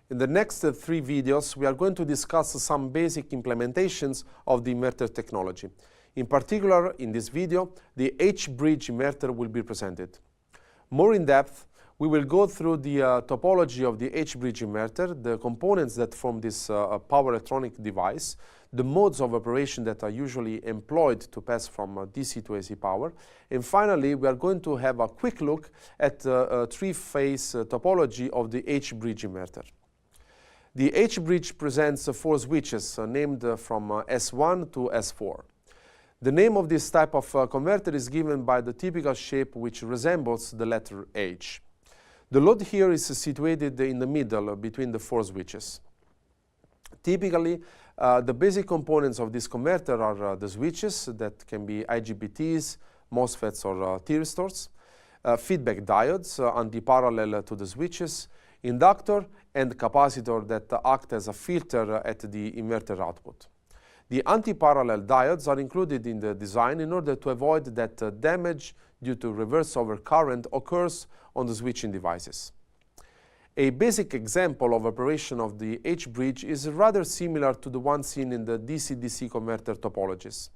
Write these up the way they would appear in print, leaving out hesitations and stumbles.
In the next 3 videos, we are going to discuss some basic implementations of the inverter technology. In particular, in this video, the H-bridge inverter will be presented. More in depth, we will go through the topology of the H-bridge inverter, the components that form this power electronic device, the modes of operation that are usually employed to pass from DC to AC power, and finally, we are going to have a quick look at the 3-phase topology of the H-bridge inverter. The H-bridge presents 4 switches named from S1 to S4. The name of this type of converter is given by the typical shape which resembles the letter H. The load here is situated in the middle between the 4 switches. Typically, the basic components of this converter are the switches that can be IGBTs, MOSFETs or thyristors, feedback diodes anti-parallel to the switches, inductor and capacitor that act as a filter at the inverter output. The anti-parallel diodes are included in the design in order to avoid that damage due to reverse overcurrent occurs on the switching devices. A basic example of operation of the H-bridge is rather similar to the one seen in the DC-DC converter topologies.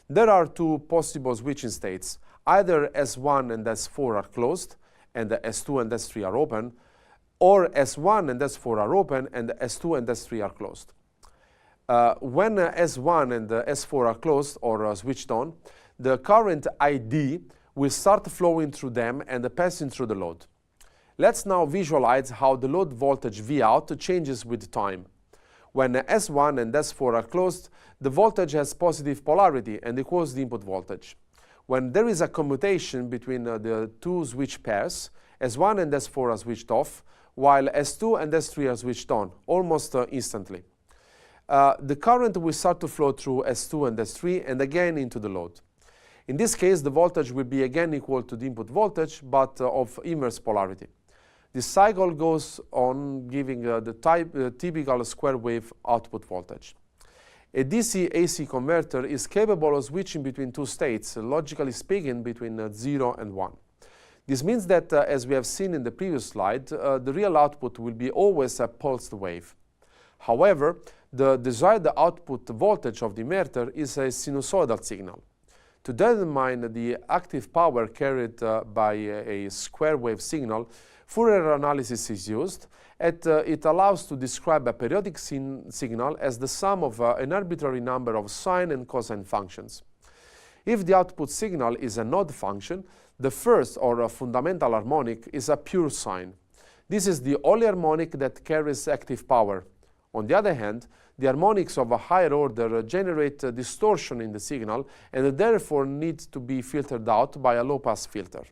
There are 2 possible switching states. Either S1 and S4 are closed and S2 and S3 are open, or S1 and S4 are open and S2 and S3 are closed. When S1 and S4 are closed or switched on, the current ID will start flowing through them and passing through the load. Let's now visualize how the load voltage Vout changes with time. When S1 and S4 are closed, the voltage has positive polarity and equals the input voltage. When there is a commutation between the 2 switch pairs, S1 and S4 are switched off, while S2 and S3 are switched on, almost instantly. The current will start to flow through S2 and S3 and again into the load. In this case, the voltage will be again equal to the input voltage, but of inverse polarity. This cycle goes on, giving the typical square wave output voltage. A DC-AC converter is capable of switching between 2 states, logically speaking between 0 and 1. This means that, as we have seen in the previous slide, the real output will be always a pulsed wave. However, the desired output voltage of the inverter is a sinusoidal signal. To determine the active power carried by a square wave signal, Fourier analysis is used, and it allows to describe a periodic signal as the sum of an arbitrary number of sine and cosine functions. If the output signal is an odd function, the first or a fundamental harmonic is a pure sine. This is the only harmonic that carries active power. On the other hand, the harmonics of a higher order generate distortion in the signal and therefore need to be filtered out by a low-pass filter.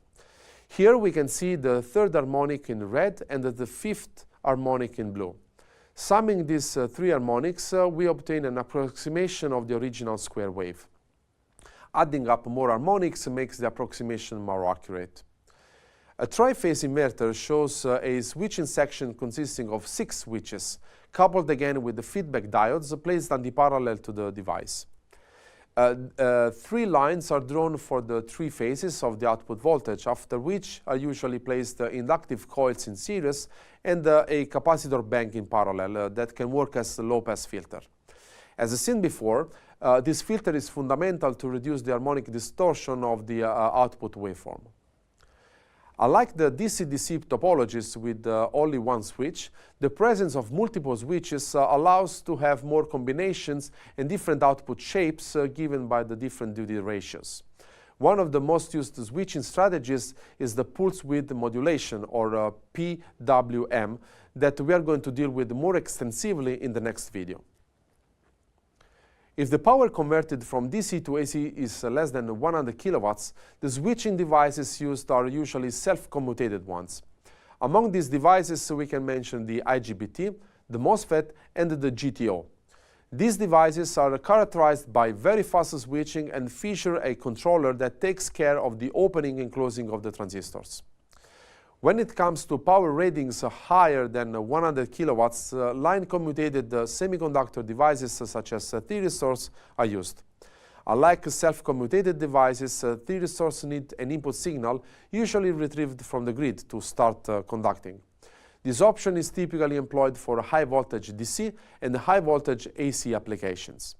Here we can see the 3rd harmonic in red and the 5th harmonic in blue. Summing these 3 harmonics, we obtain an approximation of the original square wave. Adding up more harmonics makes the approximation more accurate. A tri-phase inverter shows a switching section consisting of 6 switches, coupled again with the feedback diodes placed anti-parallel to the device. 3 lines are drawn for the 3 phases of the output voltage, after which are usually placed inductive coils in series and a capacitor bank in parallel that can work as a low-pass filter. As seen before, this filter is fundamental to reduce the harmonic distortion of the output waveform. Unlike the DC-DC topologies with only 1 switch, the presence of multiple switches allows to have more combinations and different output shapes given by the different duty ratios. One of the most used switching strategies is the pulse width modulation, or PWM, that we are going to deal with more extensively in the next video. If the power converted from DC to AC is less than 100 kilowatts, the switching devices used are usually self-commutated ones. Among these devices, we can mention the IGBT, the MOSFET, and the GTO. These devices are characterized by very fast switching and feature a controller that takes care of the opening and closing of the transistors. When it comes to power ratings higher than 100 kilowatts, line-commutated semiconductor devices such as thyristors are used. Unlike self-commutated devices, thyristors need an input signal, usually retrieved from the grid, to start conducting. This option is typically employed for high voltage DC and high voltage AC applications.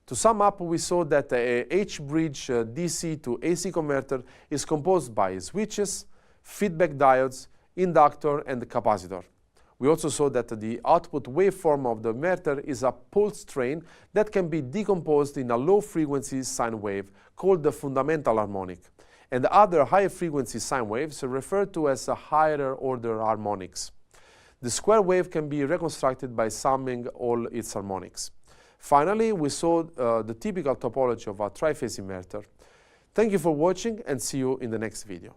To sum up, we saw that a H-bridge DC to AC converter is composed by switches, feedback diodes, inductor, and capacitor. We also saw that the output waveform of the inverter is a pulse train that can be decomposed in a low-frequency sine wave called the fundamental harmonic, and other high-frequency sine waves are referred to as higher-order harmonics. The square wave can be reconstructed by summing all its harmonics. Finally, we saw the typical topology of a triphase inverter. Thank you for watching and see you in the next video.